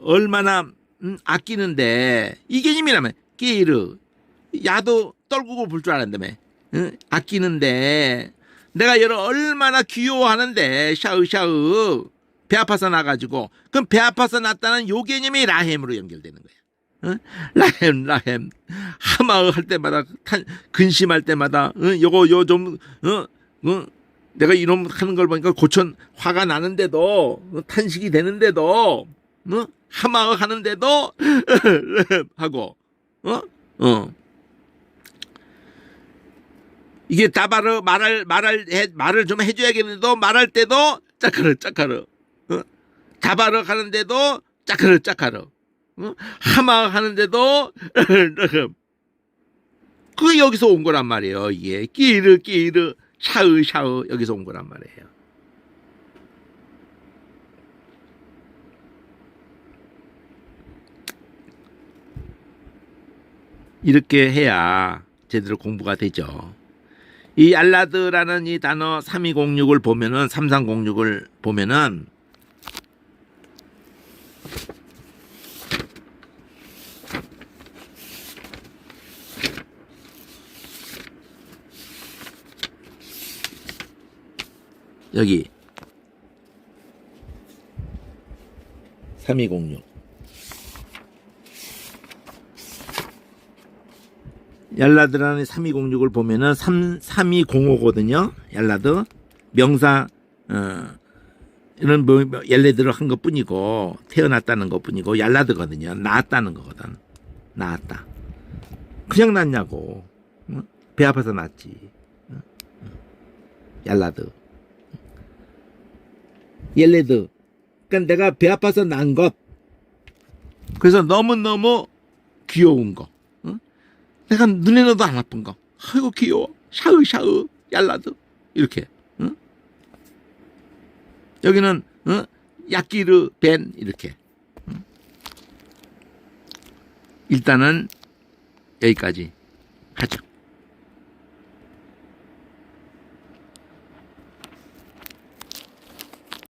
얼마나 아끼는데 이 개념이라면 끼르 야도 떨구고 불 줄 알았다며. 아끼는데 내가 얘를 얼마나 귀여워하는데 샤으 배 아파서 나가지고 그럼 배 아파서 났다는 요 개념이 라햄으로 연결되는 거야. 라햄 하마을 할 때마다 근심할 때마다 요거 좀 내가 이놈 하는 걸 보니까 고천 화가 나는데도 탄식이 되는데도 하마을 하는데도 하고 이게 다바르 말을 좀 해줘야겠는데도 말할 때도 짜카르 다바르 하는데도 짜카르 하마 하는데도 그게 여기서 온 거란 말이에요. 이게 끼르 샤으 여기서 온 거란 말이에요. 이렇게 해야 제대로 공부가 되죠. 이 알라드라는 이 단어 3206을 보면은 3306을 보면은 여기 3206 얄라드라는 3206을 보면은 3205거든요. 얄라드 명사 이런 뭐 얄레드를 한 것뿐이고 태어났다는 것뿐이고 얄라드거든요. 낳았다는 거거든. 낳았다. 그냥 낳냐고. 배 아파서 낳지. 얄라드. 얄레드. 그러니까 내가 배 아파서 낳은 것. 그래서 너무너무 귀여운 거. 내가 눈에 넣어도 안 아픈 거. 아이고 귀여워. 샤으 얄라드. 이렇게. 응? 여기는 야끼르 벤 이렇게. 응? 일단은 여기까지 하죠.